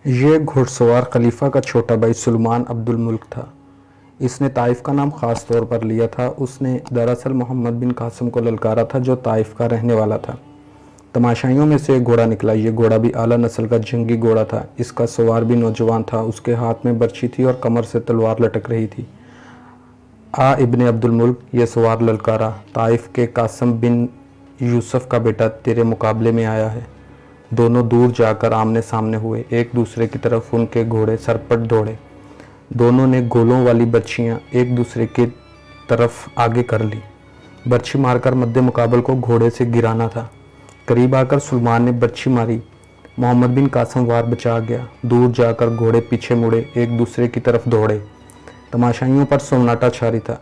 ये घुड़सवार खलीफा का छोटा भाई सुलेमान अब्दुल मुल्क था। इसने ताइफ का नाम ख़ास तौर पर लिया था। उसने दरअसल मोहम्मद बिन कासिम को ललकारा था, जो ताइफ का रहने वाला था। तमाशाइयों में से एक घोड़ा निकला। ये घोड़ा भी आला नस्ल का जंगी घोड़ा था। इसका सवार भी नौजवान था। उसके हाथ में बर्छी थी और कमर से तलवार लटक रही थी। आ इब्ने अब्दुल मुल्क, ये सवार ललकारा, ताइफ के कासिम बिन यूसुफ का बेटा तेरे मुकाबले में आया है। दोनों दूर जाकर आमने सामने हुए। एक दूसरे की तरफ उनके घोड़े सरपट दौड़े। दोनों ने गोलों वाली बर्छियाँ एक दूसरे की तरफ आगे कर ली। बर्छी मारकर मद्दे मुकाबल को घोड़े से गिराना था। करीब आकर सुलेमान ने बर्छी मारी। मोहम्मद बिन कासिम वार बचा गया। दूर जाकर घोड़े पीछे मुड़े, एक दूसरे की तरफ दौड़े। तमाशाइयों पर सन्नाटा छारी था,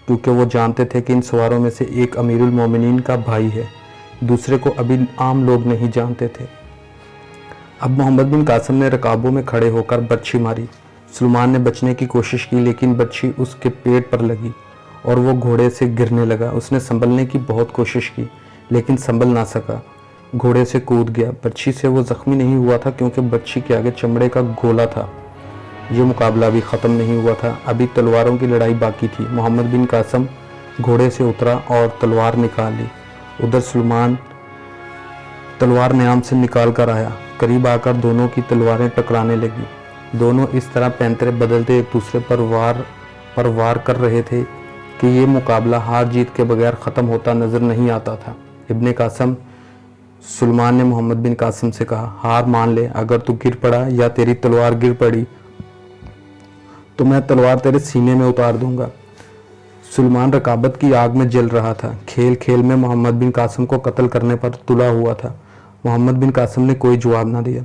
क्योंकि वो जानते थे कि इन सवारों में से एक अमीरुल मोमिनीन का भाई है। दूसरे को अभी आम लोग नहीं जानते थे। अब मोहम्मद बिन कासिम ने रकाबों में खड़े होकर बर्छी मारी। सुलेमान ने बचने की कोशिश की, लेकिन बर्छी उसके पेट पर लगी और वो घोड़े से गिरने लगा। उसने संभलने की बहुत कोशिश की, लेकिन संभल ना सका। घोड़े से कूद गया। बर्छी से वो जख्मी नहीं हुआ था, क्योंकि बर्छी के आगे चमड़े का गोला था। ये मुकाबला अभी ख़त्म नहीं हुआ था। अभी तलवारों की लड़ाई बाकी थी। मोहम्मद बिन कासिम घोड़े से उतरा और तलवार निकाल ली। उधर सुलेमान तलवार न्याम से निकाल कर आया। करीब आकर दोनों की तलवारें टकराने लगी। दोनों इस तरह पैंतरे बदलते एक दूसरे पर वार कर रहे थे कि ये मुकाबला हार जीत के बगैर ख़त्म होता नज़र नहीं आता था। इब्ने कासिम, सुलेमान ने मोहम्मद बिन कासिम से कहा, हार मान ले। अगर तू गिर पड़ा या तेरी तलवार गिर पड़ी तो मैं तलवार तेरे सीने में उतार दूंगा। सुलेमान रकाबत की आग में जल रहा था। खेल खेल में मोहम्मद बिन कासिम को कत्ल करने पर तुला हुआ था। मोहम्मद बिन कासिम ने कोई जवाब ना दिया।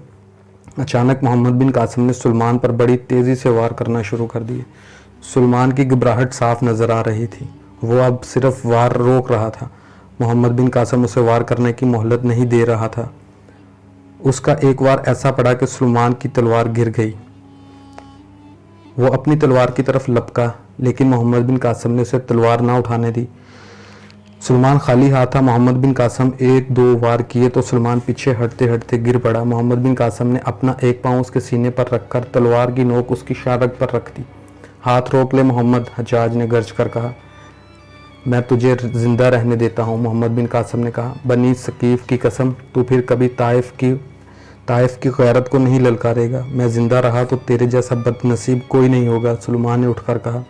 अचानक मोहम्मद बिन कासिम ने सुलेमान पर बड़ी तेज़ी से वार करना शुरू कर दिए। सुलेमान की घबराहट साफ नज़र आ रही थी। वो अब सिर्फ वार रोक रहा था। मोहम्मद बिन कासिम उसे वार करने की मोहलत नहीं दे रहा था। उसका एक वार ऐसा पड़ा कि सुलेमान की तलवार गिर गई। वो अपनी तलवार की तरफ लपका, लेकिन मोहम्मद बिन कासिम ने उसे तलवार ना उठाने दी। सुलेमान खाली हाथ था। मोहम्मद बिन कासिम एक दो वार किए तो सुलेमान पीछे हटते हटते गिर पड़ा। मोहम्मद बिन कासिम ने अपना एक पांव उसके सीने पर रखकर तलवार की नोक उसकी शारग पर रख दी। हाथ रोक ले मोहम्मद, हज्जाज ने गर्ज कर कहा। मैं तुझे जिंदा रहने देता हूँ, मोहम्मद बिन कासिम ने कहा। बनी सकीफ की कसम, तू फिर कभी ताइफ की गैरत को नहीं ललकारेगा। मैं जिंदा रहा तो तेरे जैसा बदनसीब कोई नहीं होगा, सुलेमान ने उठकर कहा।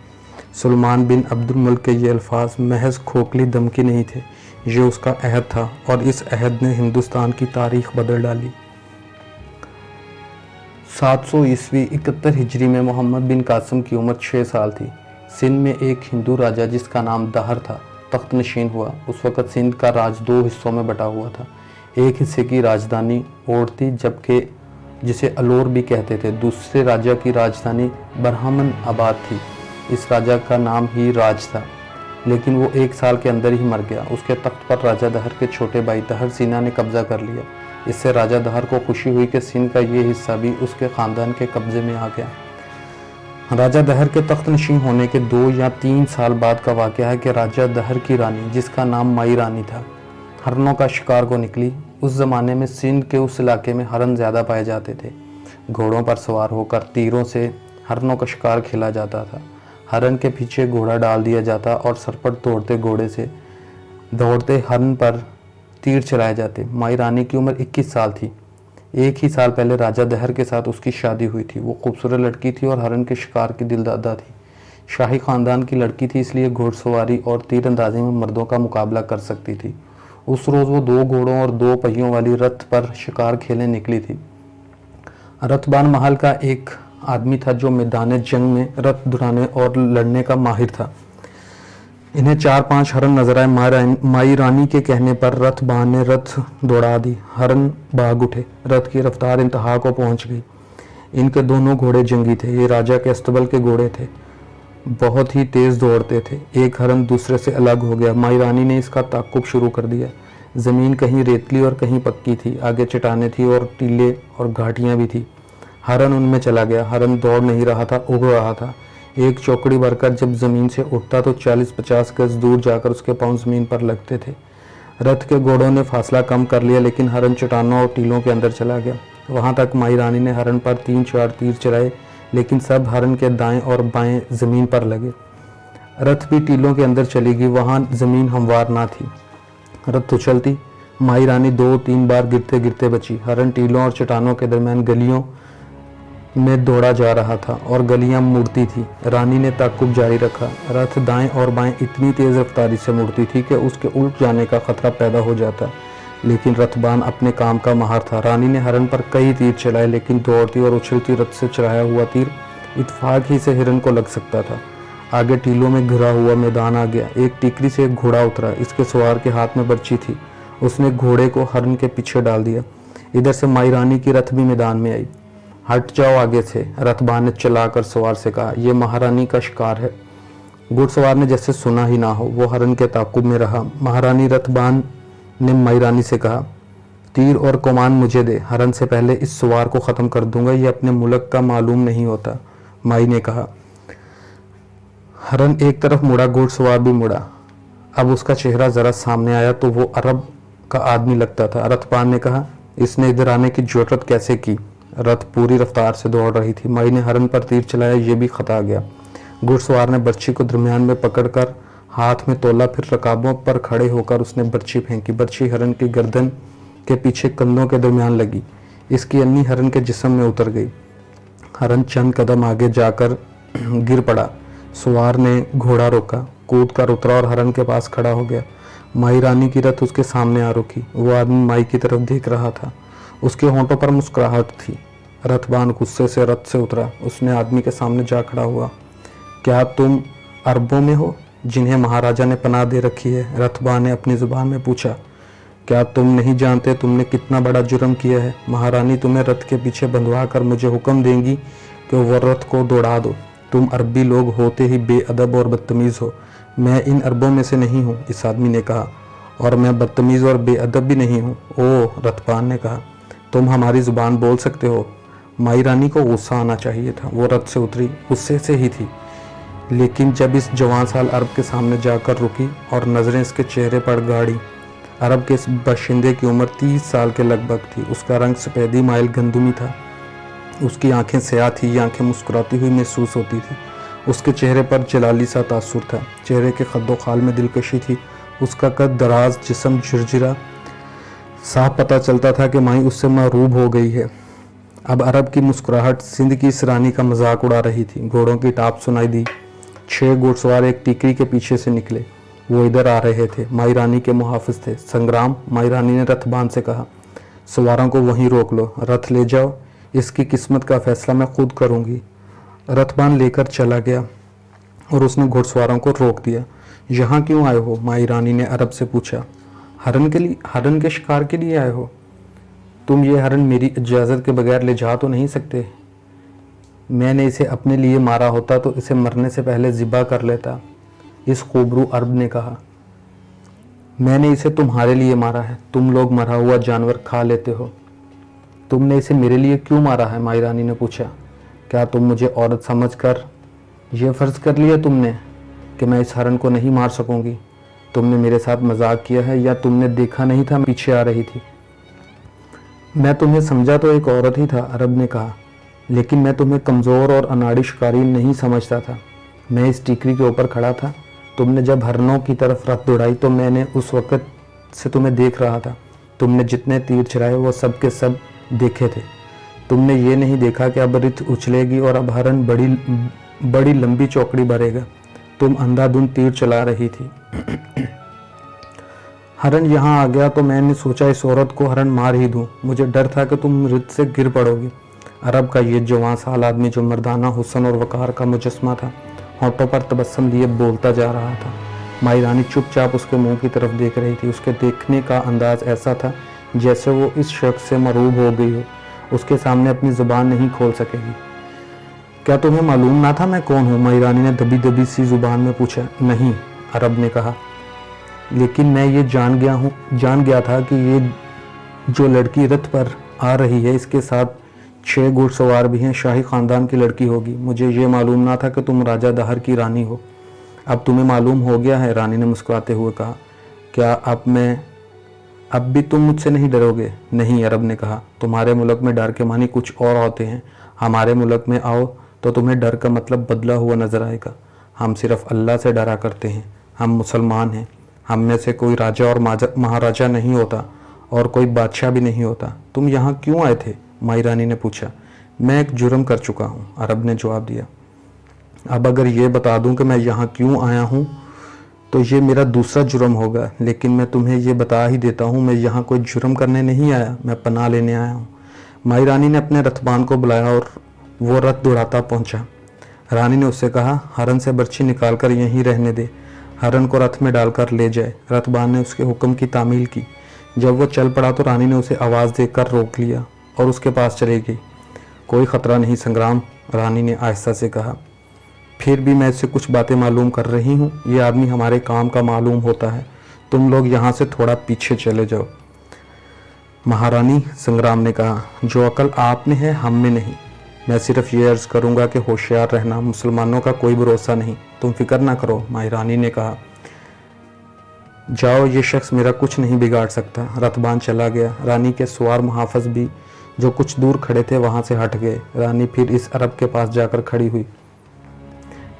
सुलेमान बिन अब्दुल मुल्क के ये अल्फाज महज खोखली धमकी नहीं थे, ये उसका अहद था, और इस अहद ने हिंदुस्तान की तारीख बदल डाली। 700 ईस्वी 71 हिजरी में मोहम्मद बिन कासिम की उम्र 6 साल थी। सिंध में एक हिंदू राजा जिसका नाम दहर था तख्त नशीन हुआ। उस वक़्त सिंध का राज 2 हिस्सों में बटा हुआ था। एक हिस्से की राजधानी ओड़ थी, जबकि जिसे अलोर भी कहते थे। दूसरे राजा की राजधानी बरहमन आबाद थी। इस राजा का नाम ही राज था, लेकिन वो 1 साल के अंदर ही मर गया। उसके तख्त पर राजा दहर के छोटे भाई दहर सीना ने कब्जा कर लिया। इससे राजा दहर को खुशी हुई कि सिंध का ये हिस्सा भी उसके ख़ानदान के कब्जे में आ गया। राजा दहर के तख्त नशीन होने के 2 या 3 साल बाद का वाक़या है कि राजा दहर की रानी, जिसका नाम माई रानी था, हरनों का शिकार को निकली। उस ज़माने में सिंध के उस इलाके में हरन ज़्यादा पाए जाते थे। घोड़ों पर सवार होकर तीरों से हरनों का शिकार खेला जाता था। हरन के पीछे घोड़ा डाल दिया जाता और सरपट दौड़ते घोड़े से दौड़ते हरन पर तीर चलाए जाते। माई रानी की उम्र 21 साल थी। 1 ही साल पहले राजा दहर के साथ उसकी शादी हुई थी। वो खूबसूरत लड़की थी और हरन के शिकार की दिलदादा थी। शाही ख़ानदान की लड़की थी, इसलिए घोड़सवारी और तीरंदाजी में मर्दों का मुकाबला कर सकती थी। उस रोज़ वो 2 घोड़ों और 2 पहियों वाली रथ पर शिकार खेलने निकली थी। रथबान महल का एक आदमी था जो मैदान जंग में रथ दुराने और लड़ने का माहिर था। इन्हें 4-5 हरन नजर आए। माई रानी के कहने पर रथबान ने रथ दौड़ा दी। हरन भाग उठे। रथ की रफ्तार इंतहा को पहुंच गई। इनके दोनों घोड़े जंगी थे। ये राजा के अस्तबल के घोड़े थे। बहुत ही तेज़ दौड़ते थे। एक हरन दूसरे से अलग हो गया। माई रानी ने इसका ताक़ुब शुरू कर दिया। ज़मीन कहीं रेतली और कहीं पक्की थी। आगे चट्टानें थी और टीले और घाटियाँ भी थी। हरन उनमें चला गया। हरन दौड़ नहीं रहा था, उड़ रहा था। एक चौकड़ी भरकर जब ज़मीन से उठता तो 40-50 गज दूर जाकर उसके पाँव ज़मीन पर लगते थे। रथ के घोड़ों ने फासला कम कर लिया, लेकिन हरन चट्टानों और टीलों के अंदर चला गया। वहाँ तक माई रानी ने हरण पर 3-4 तीर चलाए, लेकिन सब हरण के दाएं और बाएं ज़मीन पर लगे। रथ भी टीलों के अंदर चली गई, वहाँ ज़मीन हमवार ना थी। रथ उछलती, माई रानी 2-3 बार गिरते गिरते बची। हरण टीलों और चट्टानों के दरमियान गलियों में दौड़ा जा रहा था और गलियां मुड़ती थी। रानी ने ताक़ुब जारी रखा। रथ दाएं और बाएं इतनी तेज़ रफ्तारी से मुड़ती थी कि उसके उल्ट जाने का खतरा पैदा हो जाता, लेकिन रथबान अपने काम का माहिर था। रानी ने हरण पर कई तीर चलाए, लेकिन दौड़ती और उछलती रथ से चढ़ाया हुआ तीर इत्फाक ही से हिरन को लग सकता था। आगे टीलों में घिरा हुआ मैदान आ गया। एक टीकरी से एक घोड़ा उतरा। इसके सवार के हाथ में बर्छी थी। उसने घोड़े को हरण के पीछे डाल दिया। इधर से माई रानी की रथ भी मैदान में आई। हट जाओ आगे से, रथबान ने चलाकर सवार से कहा, यह महारानी का शिकार है। घुड़सवार ने जैसे सुना ही ना हो, वो हरण के ताक़ुब में रहा। महारानी रथबान ने माई रानी से कहा, तीर और कमान मुझे दे, हरण से पहले इस सवार को ख़त्म कर दूंगा। ये अपने मुल्क का मालूम नहीं होता। माई ने कहा। हरण एक तरफ मुड़ा, घुड़सवार भी मुड़ा। अब उसका चेहरा ज़रा सामने आया तो वो अरब का आदमी लगता था। रथबान ने कहा, इसने इधर आने की जरूरत कैसे की? रथ पूरी रफ्तार से दौड़ रही थी। माई ने हरण पर तीर चलाया, ये भी खता गया। घुड़सवार ने बर्छी को दरमियान में पकड़कर हाथ में तोला, फिर रकाबों पर खड़े होकर उसने बर्छी फेंकी। बर्छी हरण की गर्दन के पीछे कंधों के दरमियान लगी। इसकी अन्नी हरण के जिस्म में उतर गई। हरण चंद कदम आगे जाकर गिर पड़ा। सवार ने घोड़ा रोका, कूद कर उतरा और हरण के पास खड़ा हो गया। माई रानी की रथ उसके सामने आ रुकी। वो आदमी माई की तरफ देख रहा था। उसके होंठों पर मुस्कुराहट थी। रथबान गुस्से से रथ से उतरा। उसने आदमी के सामने जा खड़ा हुआ। क्या तुम अरबों में हो जिन्हें महाराजा ने पनाह दे रखी है? रथबान ने अपनी जुबान में पूछा। क्या तुम नहीं जानते तुमने कितना बड़ा जुर्म किया है? महारानी तुम्हें रथ के पीछे बंधवा कर मुझे हुक्म देंगी कि वो रथ को दौड़ा दो। तुम अरबी लोग होते ही बेअदब और बदतमीज़ हो। मैं इन अरबों में से नहीं हूँ, इस आदमी ने कहा, और मैं बदतमीज़ और बेअदब भी नहीं हूँ। ओह, रथबान ने कहा, तुम हमारी ज़ुबान बोल सकते हो। माई रानी को गुस्सा आना चाहिए था। वो रथ से उतरी, गुस्से से ही थी, लेकिन जब इस जवान साल अरब के सामने जाकर रुकी और नज़रें इसके चेहरे पर गाड़ी। अरब के इस बाशिंदे की उम्र 30 साल के लगभग थी। उसका रंग सफ़ेदी माइल गंदुमी था। उसकी आंखें स्याह थी। ये आंखें मुस्कुराती हुई महसूस होती थी। उसके चेहरे पर जलाली सा तासुर था। चेहरे के खद्दो खाल में दिलकशी थी। उसका कद दराज, जिस्म झुरझुरा। साफ पता चलता था कि माई उससे मरूब हो गई है। अब अरब की मुस्कुराहट सिंध की इस रानी का मजाक उड़ा रही थी। घोड़ों की टाप सुनाई दी। 6 घुड़सवार एक टीकरी के पीछे से निकले। वो इधर आ रहे थे। माई रानी के मुहाफिज थे। संग्राम, माई रानी ने रथबान से कहा, सवारों को वहीं रोक लो, रथ ले जाओ, इसकी किस्मत का फैसला मैं खुद करूंगी। रथबान लेकर चला गया और उसने घुड़सवारों को रोक दिया। यहाँ क्यों आए हो? माई रानी ने अरब से पूछा। हरण के लिए? हरण के शिकार के लिए आए हो? तुम ये हरण मेरी इजाज़त के बगैर ले जा तो नहीं सकते। मैंने इसे अपने लिए मारा होता तो इसे मरने से पहले ज़िबा कर लेता, इस खूबरू अरब ने कहा। मैंने इसे तुम्हारे लिए मारा है। तुम लोग मरा हुआ जानवर खा लेते हो। तुमने इसे मेरे लिए क्यों मारा है? माई रानी ने पूछा। क्या तुम मुझे औरत समझकर यह फ़र्ज़ कर लिया तुमने कि मैं इस हरण को नहीं मार सकूंगी? तुमने मेरे साथ मजाक किया है या तुमने देखा नहीं था मैं पीछे आ रही थी? मैं तुम्हें समझा तो एक औरत ही था, अरब ने कहा, लेकिन मैं तुम्हें कमज़ोर और अनाड़ी शिकारी नहीं समझता था। मैं इस टीकरी के ऊपर खड़ा था। तुमने जब हरणों की तरफ रथ दौड़ाई तो मैंने उस वक़्त से तुम्हें देख रहा था। तुमने जितने तीर चलाए वो सब के सब देखे थे। तुमने ये नहीं देखा कि अब रथ उछलेगी और अब हरण बड़ी लंबी चौकड़ी भरेगा। तुम अंधाधुंध तीर चला रही थी। हरण यहाँ आ गया तो मैंने सोचा इस औरत को हरण मार ही दूँ। मुझे डर था कि तुम रथ से गिर पड़ोगी। अरब का ये जवान साल आदमी, जो मर्दाना हुस्न और वक़ार का मुजस्मा था, होंठों पर तबस्सुम लिए बोलता जा रहा था। माई रानी चुपचाप उसके मुंह की तरफ देख रही थी। उसके देखने का अंदाज ऐसा था जैसे वो इस शख्स से मरूब हो गई हो, उसके सामने अपनी ज़ुबान नहीं खोल सकेगी। क्या तुम्हें मालूम ना था मैं कौन हूँ? माई रानी ने दबी दबी सी ज़ुबान में पूछा। नहीं, अरब ने कहा, लेकिन मैं ये जान गया था कि ये जो लड़की रथ पर आ रही है इसके साथ 6 घुड़सवार भी हैं। शाही ख़ानदान की लड़की होगी। मुझे ये मालूम ना था कि तुम राजा दहर की रानी हो। अब तुम्हें मालूम हो गया है, रानी ने मुस्कुराते हुए कहा। क्या अब मैं अब भी तुम मुझसे नहीं डरोगे? नहीं, अरब ने कहा, तुम्हारे मुल्क में डर के मानी कुछ और होते हैं। हमारे मुल्क में आओ तो तुम्हें डर का मतलब बदला हुआ नजर आएगा। हम सिर्फ अल्लाह से डरा करते हैं। हम मुसलमान हैं। हम में से कोई राजा और महाराजा नहीं होता और कोई बादशाह भी नहीं होता। तुम यहाँ क्यों आए थे? माई रानी ने पूछा। मैं एक जुर्म कर चुका हूँ, अरब ने जवाब दिया। अब अगर ये बता दूं कि मैं यहाँ क्यों आया हूँ तो ये मेरा दूसरा जुर्म होगा, लेकिन मैं तुम्हें ये बता ही देता हूँ, मैं यहाँ कोई जुर्म करने नहीं आया, मैं पनाह लेने आया हूँ। माई रानी ने अपने रथबान को बुलाया और वो रथ दौड़ाता पहुँचा। रानी ने उससे कहा, हरन से बर्छी निकाल कर यहीं रहने दे, हरन को रथ में डालकर ले जाए। रथबान ने उसके हुक्म की तामील की। जब वो चल पड़ा तो रानी ने उसे आवाज़ देकर रोक लिया और उसके पास चली गई। कोई ख़तरा नहीं संग्राम, रानी ने आहिस्ता से कहा। फिर भी मैं इससे कुछ बातें मालूम कर रही हूँ। ये आदमी हमारे काम का मालूम होता है। तुम लोग यहाँ से थोड़ा पीछे चले जाओ। महारानी, संग्राम ने कहा, जो अकल आप में है हम में नहीं। मैं सिर्फ ये अर्ज़ करूँगा कि होशियार रहना, मुसलमानों का कोई भरोसा नहीं। तुम फिक्र ना करो, माई रानी ने कहा। जाओ, ये शख्स मेरा कुछ नहीं बिगाड़ सकता। रथबान चला गया। रानी के सवार मुहाफ़िज़ भी जो कुछ दूर खड़े थे वहाँ से हट गए। रानी फिर इस अरब के पास जाकर खड़ी हुई।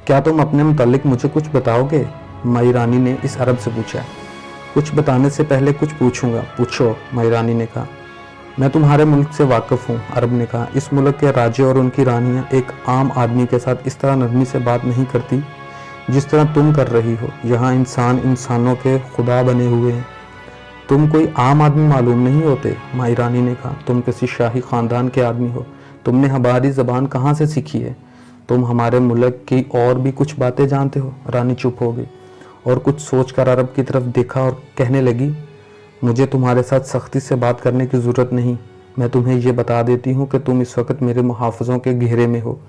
क्या तुम अपने मुतालिक मुझे कुछ बताओगे? माई रानी ने इस अरब से पूछा। कुछ बताने से पहले कुछ पूछूंगा। पूछो, माई रानी ने कहा। मैं तुम्हारे मुल्क से वाकिफ़ हूँ, अरब ने कहा। इस मुल्क के राजे और उनकी रानियाँ एक आम आदमी के साथ इस तरह नरमी से बात नहीं करती जिस तरह तुम कर रही हो। यहाँ इंसान इंसानों के खुदा बने हुए हैं। तुम कोई आम आदमी मालूम नहीं होते, माई रानी ने कहा। तुम किसी शाही ख़ानदान के आदमी हो। तुमने हमारी ज़बान कहाँ से सीखी है? तुम हमारे मुल्क की और भी कुछ बातें जानते हो? रानी चुप हो गई और कुछ सोचकर अरब की तरफ देखा और कहने लगी, मुझे तुम्हारे साथ सख्ती से बात करने की ज़रूरत नहीं। मैं तुम्हें ये बता देती हूँ कि तुम इस वक्त मेरे मुहाफ़िज़ों के घेरे में हो।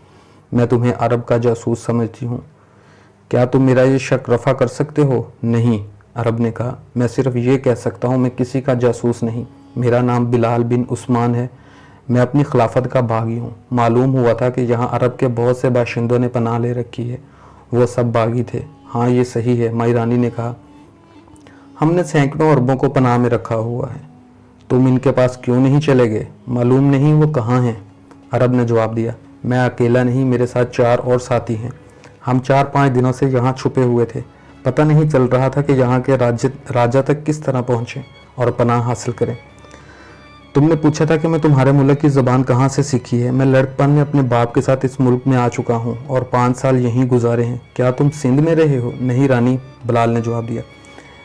मैं तुम्हें अरब का जासूस समझती हूँ। क्या तुम मेरा ये शक रफ़ा कर सकते हो? नहीं, अरब ने कहा। मैं सिर्फ ये कह सकता हूँ, मैं किसी का जासूस नहीं। मेरा नाम बिलाल बिन उस्मान है। मैं अपनी खिलाफत का बागी हूँ। मालूम हुआ था कि यहाँ अरब के बहुत से बाशिंदों ने पनाह ले रखी है। वो सब बागी थे। हाँ, ये सही है, माई रानी ने कहा। हमने सैकड़ों अरबों को पनाह में रखा हुआ है। तुम इनके पास क्यों नहीं चले गए? मालूम नहीं वो कहाँ हैं, अरब ने जवाब दिया। मैं अकेला नहीं, मेरे साथ 4 और साथी हैं। हम 4-5 दिनों से यहाँ छुपे हुए थे। पता नहीं चल रहा था कि यहाँ के राजा तक किस तरह पहुँचें और पनाह हासिल करें। तुमने पूछा था कि मैं तुम्हारे मुल्क की ज़बान कहाँ से सीखी है। मैं लड़कपन में अपने बाप के साथ इस मुल्क में आ चुका हूँ और 5 साल यहीं गुजारे हैं। क्या तुम सिंध में रहे हो? नहीं रानी, बिलाल ने जवाब दिया।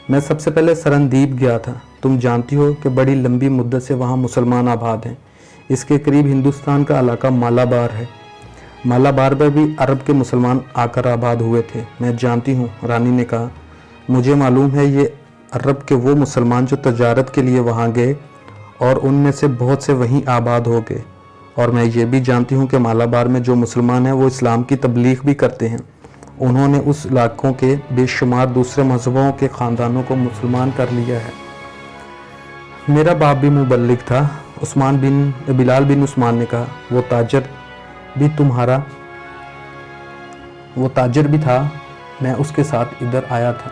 मैं सबसे पहले सरनदीप गया था। तुम जानती हो कि बड़ी लंबी मुद्दत से वहाँ मुसलमान आबाद हैं। इसके करीब हिंदुस्तान का इलाका मालाबार है। मालाबार पर भी अरब के मुसलमान आकर आबाद हुए थे। मैं जानती हूँ, रानी ने कहा। मुझे मालूम है ये अरब के वो मुसलमान जो तजारत के लिए वहाँ गए और उनमें से बहुत से वहीं आबाद हो गए। और मैं ये भी जानती हूँ कि मालाबार में जो मुसलमान हैं वो इस्लाम की तबलीग भी करते हैं। उन्होंने उस इलाकों के बेशुमार दूसरे मजहबों के ख़ानदानों को मुसलमान कर लिया है। मेरा बाप भी मुबल्लिग था, बिलाल बिन उस्मान ने कहा। वो ताजर भी था। मैं उसके साथ इधर आया था।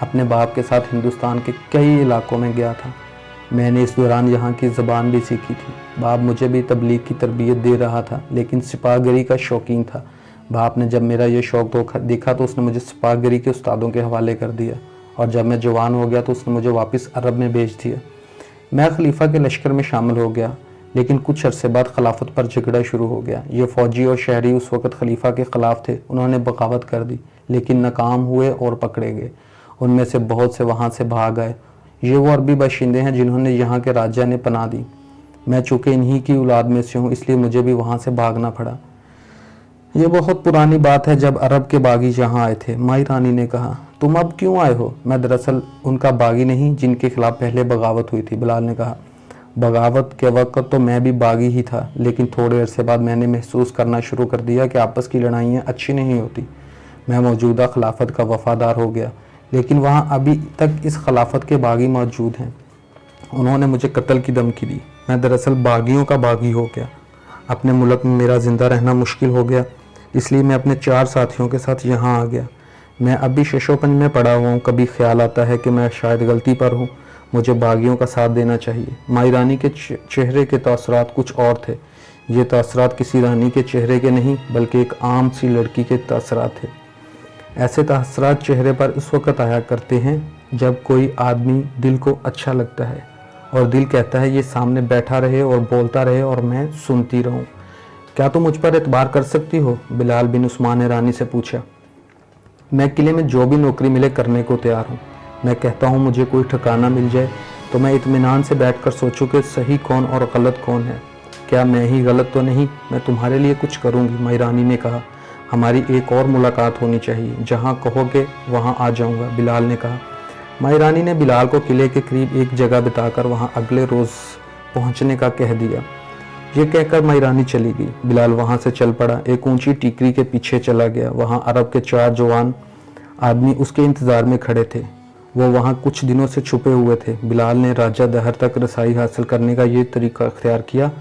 अपने बाप के साथ हिंदुस्तान के कई इलाकों में गया था। मैंने इस दौरान यहाँ की ज़बान भी सीखी थी। बाप मुझे भी तबलीग की तरबियत दे रहा था, लेकिन सिपाहगरी का शौकीन था। बाप ने जब मेरा ये शौक़ देखा तो उसने मुझे सिपाहगरी के उस्तादों के हवाले कर दिया और जब मैं जवान हो गया तो उसने मुझे वापस अरब में भेज दिया। मैं खलीफा के लश्कर में शामिल हो गया, लेकिन कुछ अरसे बाद खिलाफत पर झगड़ा शुरू हो गया। ये फ़ौजी और शहरी उस वक़्त खलीफा के ख़िलाफ़ थे। उन्होंने बगावत कर दी, लेकिन नाकाम हुए और पकड़े गए। उनमें से बहुत से वहाँ से भाग आए। ये वो अरबी बाशिंदे हैं जिन्होंने यहाँ के राजा ने पनाह दी। मैं चूँकि इन्हीं की औलाद में से हूँ, इसलिए मुझे भी वहाँ से भागना पड़ा। ये बहुत पुरानी बात है जब अरब के बागी यहाँ आए थे, माई रानी ने कहा। तुम अब क्यों आए हो? मैं दरअसल उनका बागी नहीं जिनके खिलाफ पहले बगावत हुई थी, बिलाल ने कहा। बगावत के वक्त तो मैं भी बागी ही था, लेकिन थोड़े अरसे बाद मैंने महसूस करना शुरू कर दिया कि आपस की लड़ाइयाँ अच्छी नहीं होती। मैं मौजूदा खिलाफत का वफादार हो गया, लेकिन वहाँ अभी तक इस खिलाफत के बागी मौजूद हैं। उन्होंने मुझे कत्ल की धमकी दी। मैं दरअसल बागियों का बागी हो गया। अपने मुल्क में मेरा ज़िंदा रहना मुश्किल हो गया, इसलिए मैं अपने 4 साथियों के साथ यहाँ आ गया। मैं अभी शशोपंज में पड़ा हुआ हूँ। कभी ख्याल आता है कि मैं शायद गलती पर हूँ, मुझे बागियों का साथ देना चाहिए। माई रानी के चेहरे के तासुरात कुछ और थे। ये तासुरात किसी रानी के चेहरे के नहीं बल्कि एक आम सी लड़की के तासुरात थे। ऐसे तासुरात चेहरे पर उस वक़्त आया करते हैं जब कोई आदमी दिल को अच्छा लगता है और दिल कहता है ये सामने बैठा रहे और बोलता रहे और मैं सुनती रहूं। क्या तुम मुझ पर एतबार कर सकती हो? बिलाल बिन उस्मान ने रानी से पूछा। मैं किले में जो भी नौकरी मिले करने को तैयार हूँ। मैं कहता हूँ मुझे कोई ठिकाना मिल जाए तो मैं इत्मीनान से बैठकर सोचूं कि सही कौन और गलत कौन है। क्या मैं ही गलत तो नहीं? मैं तुम्हारे लिए कुछ करूँगी। माई रानी ने कहा। हमारी एक और मुलाकात होनी चाहिए, जहाँ कहोगे वहाँ आ जाऊँगा, बिलाल ने कहा। माई रानी ने बिलाल को किले के करीब एक जगह बिताकर वहाँ अगले रोज़ पहुँचने का कह दिया। ये कहकर माई रानी चली गई। बिलाल वहाँ से चल पड़ा, एक ऊंची टीकरी के पीछे चला गया। वहाँ अरब के 4 जवान आदमी उसके इंतज़ार में खड़े थे। वो वहाँ कुछ दिनों से छुपे हुए थे। बिलाल ने राजा दहर तक रसाई हासिल करने का ये तरीका अख्तियार किया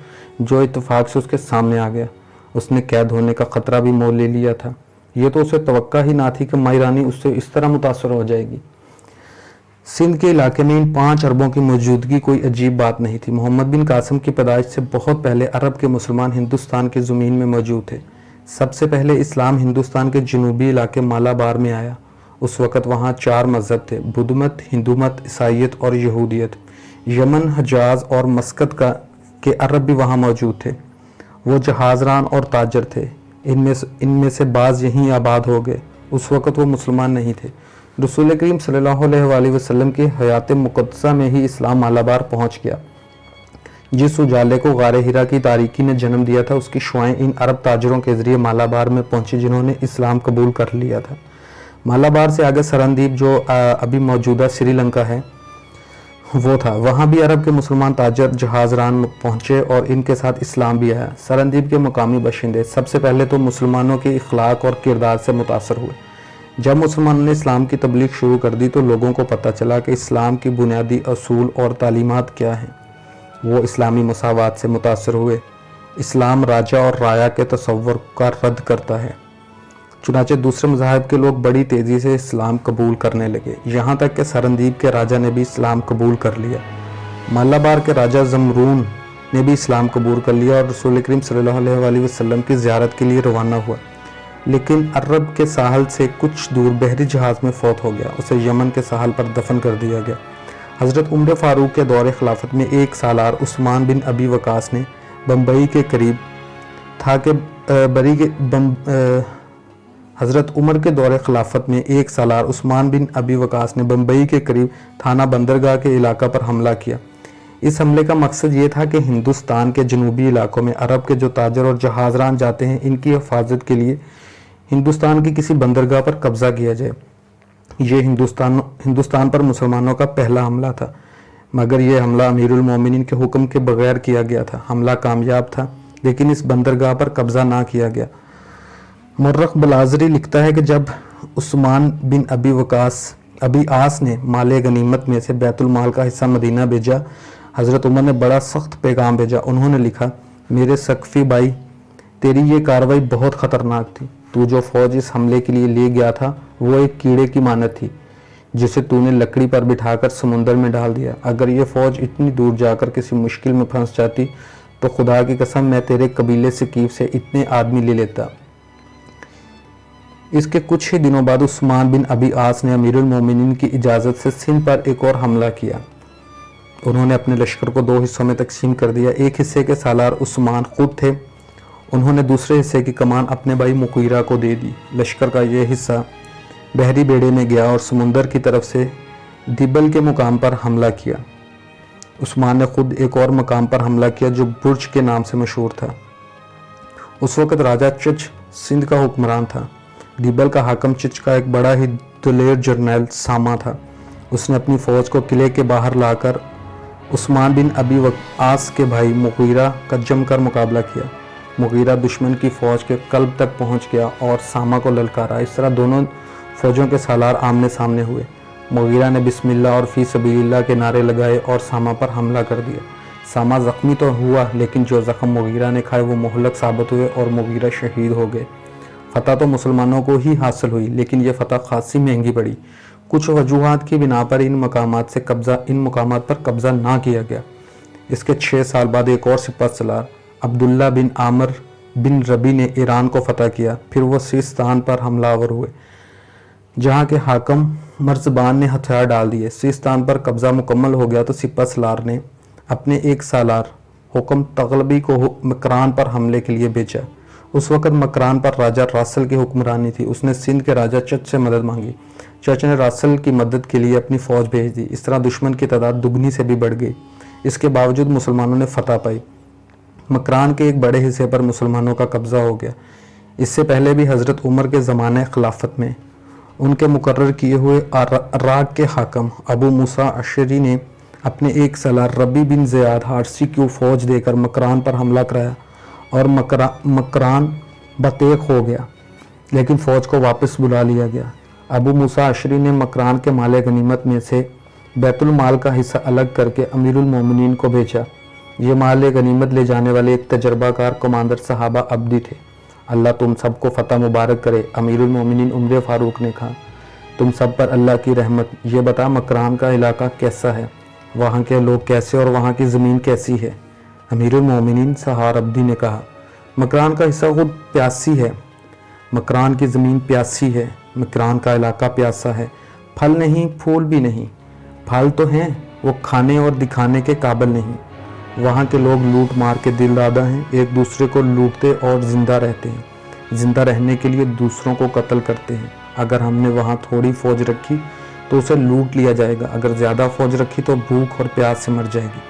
जो इत्तेफाक से उसके सामने आ गया। उसने कैद होने का ख़तरा भी मोल ले लिया था। ये तो उसे तवक्का ही ना थी कि माई रानी उससे इस तरह मुतासर हो जाएगी। सिंध के इलाके में इन 5 अरबों की मौजूदगी कोई अजीब बात नहीं थी। मोहम्मद बिन कासिम की पैदाइश से बहुत पहले अरब के मुसलमान हिंदुस्तान की ज़मीन में मौजूद थे। सबसे पहले इस्लाम हिंदुस्तान के जनूबी इलाके मालाबार में आया। उस वक़्त वहाँ 4 मज़हब थे, बुद्ध मत, हिंदू मत, ईसाईयत और यहूदियत। यमन, हजाज और मस्कत के अरब भी वहाँ मौजूद थे। वो जहाज़रान और ताजर थे। इनमें से बाज़ यहीं आबाद हो गए। उस वक़्त वो मुसलमान नहीं थे। रसूल करीम सल्लल्लाहु अलैहि वसल्लम की हयात मुक़द्दसा में ही इस्लाम मालाबार पहुँच गया। जिस उजाले को गारे हिरा की तारीकी ने जन्म दिया था उसकी शुआएं इन अरब ताजरों के ज़रिए मालाबार में पहुँची जिन्होंने इस्लाम कबूल कर लिया था। मालाबार से आगे सरनदीप जो अभी मौजूदा श्रीलंका है वो था। वहाँ भी अरब के मुसलमान ताजर जहाज़रान पहुँचे और इनके साथ इस्लाम भी आया। सरनदीप के मकामी बाशिंदे सबसे पहले तो मुसलमानों के इखलाक और किरदार से मुतासर हुए। जब मुसलमानों ने इस्लाम की तबलीग शुरू कर दी तो लोगों को पता चला कि इस्लाम की बुनियादी असूल और तालीमात क्या हैं। वो इस्लामी मसावात से मुतासर हुए। इस्लाम राजा और राया के तसव्वुर का रद्द करता है। चुनाचे दूसरे मज़ाहिब के लोग बड़ी तेज़ी से इस्लाम कबूल करने लगे, यहाँ तक कि सरनदीप के राजा ने भी इस्लाम कबूल कर लिया। मालाबार के राजा जमरून ने भी इस्लाम कबूल कर लिया और रसूल करीम सल्लल्लाहु अलैहि वसल्लम की ज़ियारत के लिए रवाना हुआ। लेकिन अरब के साहल से कुछ दूर बहरी जहाज़ में फौत हो गया। उसे यमन के साहल पर दफन कर दिया गया। हज़रत उमर फ़ारूक के दौरे खिलाफत में एक सालार उस्मान बिन अबी वकास ने बम्बई के करीब था कि हज़रत उमर के दौरे खिलाफत में एक सालार उस्मान बिन अबी वकास ने बम्बई के करीब थाना बंदरगाह के इलाका पर हमला किया। इस हमले का मकसद ये था कि हिंदुस्तान के जनूबी इलाकों में अरब के जो ताजर और जहाज़रान जाते हैं इनकी हिफाजत के लिए हिंदुस्तान की किसी बंदरगाह पर कब्ज़ा किया जाए। ये हिंदुस्तान पर मुसलमानों का पहला हमला था, मगर यह हमला अमीरुल मोमिनीन के हुक्म के बगैर किया गया था। हमला कामयाब था लेकिन इस बंदरगाह पर कब्ज़ा ना किया गया। मुर्रख बलाजरी लिखता है कि जब उस्मान बिन अबी आस ने माले गनीमत में से बैतुल माल का हिस्सा मदीना भेजा, हज़रत उमर ने बड़ा सख्त पैगाम भेजा। उन्होंने लिखा, मेरे सकफ़ी भाई, तेरी ये कार्रवाई बहुत ख़तरनाक थी। तू जो फ़ौज इस हमले के लिए ले गया था वो एक कीड़े की मानत थी जिसे तूने लकड़ी पर बिठाकर समुंदर में डाल दिया। अगर ये फ़ौज इतनी दूर जाकर किसी मुश्किल में फंस जाती तो खुदा की कसम मैं तेरे कबीले सकीफ से इतने आदमी ले लेता। इसके कुछ ही दिनों बाद उस्मान बिन अबी आस ने अमीरुल मोमिनीन की इजाज़त से सिंध पर एक और हमला किया। उन्होंने अपने लश्कर को 2 हिस्सों में तकसीम कर दिया। एक हिस्से के सालार उस्मान खुद थे। उन्होंने दूसरे हिस्से की कमान अपने भाई मुकीरा को दे दी। लश्कर का यह हिस्सा बहरी बेड़े में गया और समुंदर की तरफ से दिबल के मुकाम पर हमला किया। उस्मान ने खुद एक और मकाम पर हमला किया जो बुर्ज के नाम से मशहूर था। उस वक़्त राजा चिच सिंध का हुक्मरान था। दिबल का हाकम चिच का एक बड़ा ही दलेर जर्नैल सामा था। उसने अपनी फ़ौज को किले के बाहर लाकर उस्मान बिन अबी आस के भाई मुगीरा का जमकर मुकाबला किया। मुगीरा दुश्मन की फ़ौज के कल्ब तक पहुंच गया और सामा को ललकारा। इस तरह दोनों फ़ौजों के सालार आमने सामने हुए। मुगीरा ने बिस्मिल्लाह और फ़ी सबीलिल्लाह के नारे लगाए और सामा पर हमला कर दिया। सामा ज़ख्मी तो हुआ लेकिन जो ज़ख्म मुगीरा ने खाए वो मुहलक साबित हुए और मुगीरा शहीद हो गए। फ़तह तो मुसलमानों को ही हासिल हुई लेकिन यह फ़तह खासी महंगी पड़ी। کچھ وجوہات کی بنا پر ان مقامات پر قبضہ نہ کیا گیا۔ اس کے 6 سال بعد ایک اور سپہ سالار عبداللہ بن عامر بن ربی نے ایران کو فتح کیا۔ پھر وہ سیستان پر حملہ آور ہوئے، جہاں کے حاکم مرزبان نے ہتھیار ڈال دیے۔ سیستان پر قبضہ مکمل ہو گیا تو سپہ سالار نے اپنے ایک سالار حکم تغلبی کو مکران پر حملے کے لیے بھیجا۔ اس وقت مکران پر راجہ راسل کی حکمرانی تھی۔ اس نے سندھ کے راجہ چچ سے مدد مانگی۔ چچ نے راسل کی مدد کے لیے اپنی فوج بھیج دی۔ اس طرح دشمن کی تعداد دگنی سے بھی بڑھ گئی۔ اس کے باوجود مسلمانوں نے فتح پائی۔ مکران کے ایک بڑے حصے پر مسلمانوں کا قبضہ ہو گیا۔ اس سے پہلے بھی حضرت عمر کے زمانہ خلافت میں ان کے مقرر کیے ہوئے عراق کے حاکم ابو موسیٰ اشعری نے اپنے ایک سالار ربی بن زیاد حارثی کو فوج دے کر مکران پر حملہ کرایا اور مکران بطیق ہو گیا، لیکن فوج کو واپس بلا لیا گیا۔ ابو موسیٰ اشعری نے مکران کے مال غنیمت میں سے بیت المال کا حصہ الگ کر کے امیر المومنین کو بھیجا۔ یہ مال غنیمت لے جانے والے ایک تجربہ کار کمانڈر صحابہ عبدی تھے۔ اللہ تم سب کو فتح مبارک کرے۔ امیر المومنین عمر فاروق نے کہا، تم سب پر اللہ کی رحمت۔ یہ بتا مکران کا علاقہ کیسا ہے، وہاں کے لوگ کیسے اور وہاں کی زمین کیسی ہے؟ امیر المومنین سہار عبدی نے کہا، مکران کا حصہ خود پیاسی ہے، مکران کی زمین پیاسی ہے، مکران کا علاقہ پیاسا ہے، پھل نہیں پھول بھی نہیں، پھل تو ہیں وہ کھانے اور دکھانے کے قابل نہیں۔ وہاں کے لوگ لوٹ مار کے دل دادا ہیں، ایک دوسرے کو لوٹتے اور زندہ رہتے ہیں، زندہ رہنے کے لیے دوسروں کو قتل کرتے ہیں۔ اگر ہم نے وہاں تھوڑی فوج رکھی تو اسے لوٹ لیا جائے گا، اگر زیادہ فوج رکھی تو بھوک اور پیاس سے مر جائے گی۔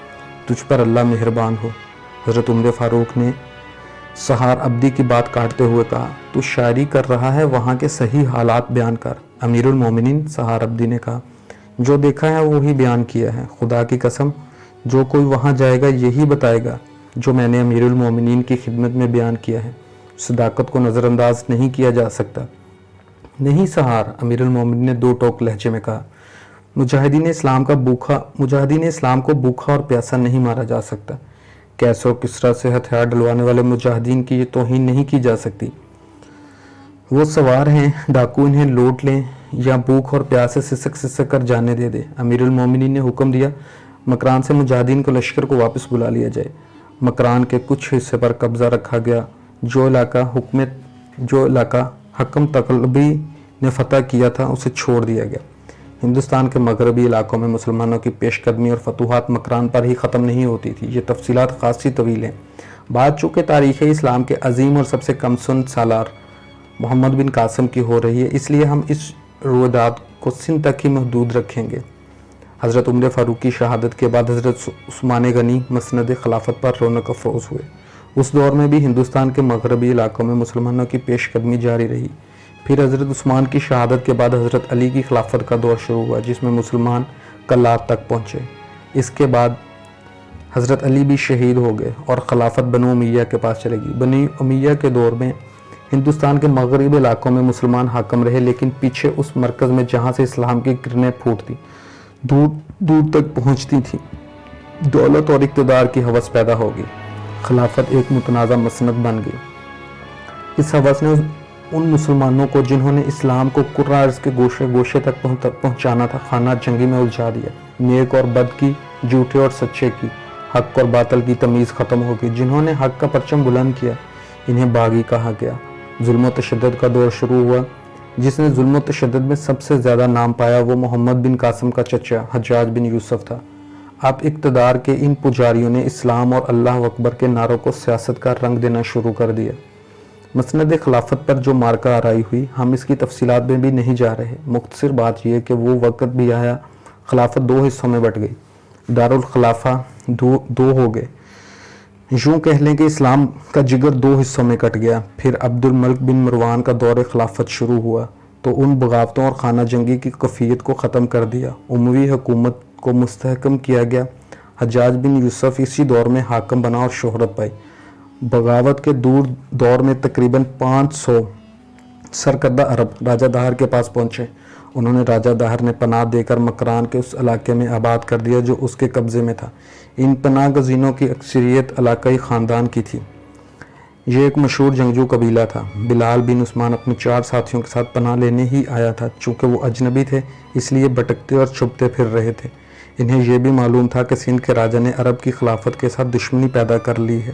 تجھ پر اللہ مہربان ہو۔ حضرت عمر فاروق نے سہار عبدی کی بات کاٹتے ہوئے کہا، تو شاعری کر رہا ہے، وہاں کے صحیح حالات بیان کر۔ امیر المومنین سہار عبدی نے کہا، جو دیکھا ہے وہی بیان کیا ہے، خدا کی قسم جو کوئی وہاں جائے گا یہی بتائے گا جو میں نے امیر المومنین کی خدمت میں بیان کیا ہے۔ صداقت کو نظر انداز نہیں کیا جا سکتا۔ نہیں سہار، امیر المومنین نے دو ٹوک لہجے میں کہا، مجاہدین اسلام کو بھوکا اور پیاسا نہیں مارا جا سکتا۔ کیسر و کسرا سے ہتھیار ڈلوانے والے مجاہدین کی یہ توہین نہیں کی جا سکتی۔ وہ سوار ہیں، ڈاکو انہیں لوٹ لیں یا بھوک اور پیاس سے سسک کر جانے دے دے۔ امیر المومنین نے حکم دیا مکران سے مجاہدین کو لشکر کو واپس بلا لیا جائے۔ مکران کے کچھ حصے پر قبضہ رکھا گیا۔ جو علاقہ حکم تغلبی نے فتح کیا تھا اسے چھوڑ دیا گیا۔ ہندوستان کے مغربی علاقوں میں مسلمانوں کی پیش قدمی اور فتوحات مکران پر ہی ختم نہیں ہوتی تھی۔ یہ تفصیلات خاصی طویل ہیں۔ بات چونکہ تاریخ اسلام کے عظیم اور سب سے کم سن سالار محمد بن قاسم کی ہو رہی ہے، اس لیے ہم اس رویداد کو سندھ تک ہی محدود رکھیں گے۔ حضرت عمر فاروق کی شہادت کے بعد حضرت عثمان غنی مسند خلافت پر رونق افروز ہوئے۔ اس دور میں بھی ہندوستان کے مغربی علاقوں میں مسلمانوں کی پیش قدمی جاری رہی۔ پھر حضرت عثمان کی شہادت کے بعد حضرت علی کی خلافت کا دور شروع ہوا، جس میں مسلمان کلات تک پہنچے۔ اس کے بعد حضرت علی بھی شہید ہو گئے اور خلافت بنو امیہ کے پاس چلے گی۔ بنو امیہ کے دور میں ہندوستان کے مغربی علاقوں میں مسلمان حاکم رہے، لیکن پیچھے اس مرکز میں جہاں سے اسلام کی کرنیں پھوٹتی دور دور تک پہنچتی تھی، دولت اور اقتدار کی ہوس پیدا ہوگی۔ خلافت ایک متنازع مسند بن گئی۔ اس ہوس نے ان مسلمانوں کو جنہوں نے اسلام کو کرۂ ارض کے گوشے گوشے تک پہنچانا تھا، خانہ جنگی میں الجھا دیا۔ نیک اور بد کی، جھوٹے اور سچے کی، حق اور باطل کی تمیز ختم ہو گئی۔ جنہوں نے حق کا پرچم بلند کیا انہیں باغی کہا گیا۔ ظلم و تشدد کا دور شروع ہوا۔ جس نے ظلم و تشدد میں سب سے زیادہ نام پایا وہ محمد بن قاسم کا چچا حجاج بن یوسف تھا۔ اب اقتدار کے ان پجاریوں نے اسلام اور اللہ اکبر کے نعروں کو سیاست کا رنگ دینا شروع کر دیا۔ مسند خلافت پر جو مارکہ آرائی ہوئی، ہم اس کی تفصیلات میں بھی نہیں جا رہے۔ مختصر بات یہ کہ وہ وقت بھی آیا، خلافت دو حصوں میں بٹ گئی، دارالخلافہ دو ہو گئے۔ یوں کہہ لیں کہ اسلام کا جگر دو حصوں میں کٹ گیا۔ پھر عبد الملک بن مروان کا دور خلافت شروع ہوا تو ان بغاوتوں اور خانہ جنگی کی کفیت کو ختم کر دیا، اموی حکومت کو مستحکم کیا گیا۔ حجاج بن یوسف اسی دور میں حاکم بنا اور شہرت پائی۔ بغاوت کے دور میں تقریباً 500 سرکردہ عرب راجہ داہر کے پاس پہنچے۔ انہوں نے راجہ داہر نے پناہ دے کر مکران کے اس علاقے میں آباد کر دیا جو اس کے قبضے میں تھا۔ ان پناہ گزینوں کی اکثریت علاقائی خاندان کی تھی۔ یہ ایک مشہور جنگجو قبیلہ تھا۔ بلال بن عثمان اپنے 4 ساتھیوں کے ساتھ پناہ لینے ہی آیا تھا۔ چونکہ وہ اجنبی تھے اس لیے بھٹکتے اور چھپتے پھر رہے تھے۔ انہیں یہ بھی معلوم تھا کہ سندھ کے راجا نے عرب کی خلافت کے ساتھ دشمنی پیدا کر لی ہے۔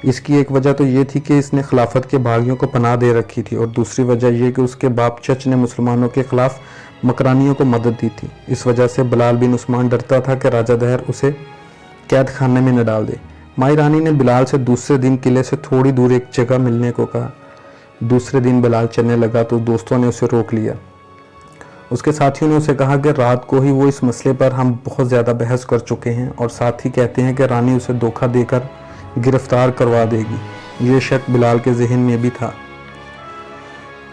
اس کی ایک وجہ تو یہ تھی کہ اس نے خلافت کے باغیوں کو پناہ دے رکھی تھی، اور دوسری وجہ یہ کہ اس کے باپ چچ نے مسلمانوں کے خلاف مکرانیوں کو مدد دی تھی۔ اس وجہ سے بلال بن عثمان ڈرتا تھا کہ راجہ دہر اسے قید خانے میں نہ ڈال دے۔ مائی رانی نے بلال سے دوسرے دن قلعے سے تھوڑی دور ایک جگہ ملنے کو کہا۔ دوسرے دن بلال چلنے لگا تو دوستوں نے اسے روک لیا۔ اس کے ساتھیوں نے اسے کہا کہ رات کو ہی وہ اس مسئلے پر ہم بہت زیادہ بحث کر چکے ہیں، اور ساتھی کہتے ہیں کہ رانی اسے دھوکہ دے کر گرفتار کروا دے گی۔ یہ شک بلال کے ذہن میں بھی تھا،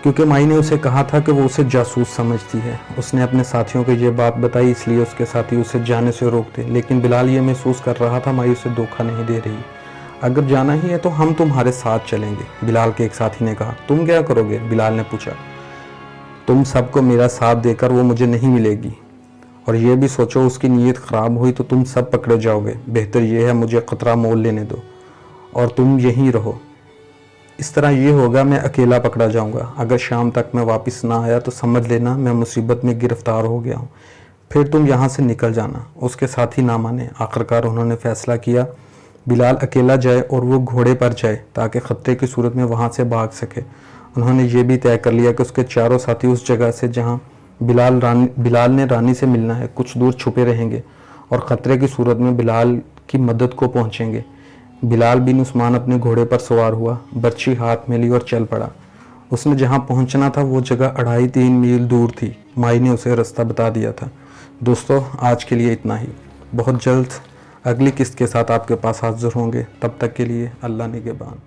کیونکہ مائی نے اسے کہا تھا کہ وہ اسے جاسوس سمجھتی ہے۔ اس نے اپنے ساتھیوں کو یہ بات بتائی، اس لیے اس کے ساتھی اسے جانے سے روکتے، لیکن بلال یہ محسوس کر رہا تھا مائی اسے دھوکہ نہیں دے رہی۔ اگر جانا ہی ہے تو ہم تمہارے ساتھ چلیں گے، بلال کے ایک ساتھی نے کہا۔ تم کیا کرو گے؟ بلال نے پوچھا۔ تم سب کو میرا ساتھ دے کر وہ مجھے نہیں ملے گی، اور یہ بھی سوچو اس کی نیت خراب ہوئی تو تم سب پکڑے جاؤ گے۔ بہتر یہ ہے مجھے خطرہ مول لینے دو اور تم یہیں رہو۔ اس طرح یہ ہوگا میں اکیلا پکڑا جاؤں گا۔ اگر شام تک میں واپس نہ آیا تو سمجھ لینا میں مصیبت میں گرفتار ہو گیا ہوں، پھر تم یہاں سے نکل جانا۔ اس کے ساتھی نہ مانے۔ آخرکار انہوں نے فیصلہ کیا بلال اکیلا جائے اور وہ گھوڑے پر جائے تاکہ خطرے کی صورت میں وہاں سے بھاگ سکے۔ انہوں نے یہ بھی طے کر لیا کہ اس کے چاروں ساتھی اس جگہ سے جہاں بلال نے رانی سے ملنا ہے کچھ دور چھپے رہیں گے، اور خطرے کی صورت میں بلال کی مدد کو پہنچیں گے۔ بلال بن عثمان اپنے گھوڑے پر سوار ہوا، برچی ہاتھ میں لی اور چل پڑا۔ اس نے جہاں پہنچنا تھا وہ جگہ 2.5-3 میل دور تھی۔ مائی نے اسے رستہ بتا دیا تھا۔ دوستو، آج کے لیے اتنا ہی۔ بہت جلد اگلی قسط کے ساتھ آپ کے پاس حاضر ہوں گے۔ تب تک کے لیے اللہ نگہبان۔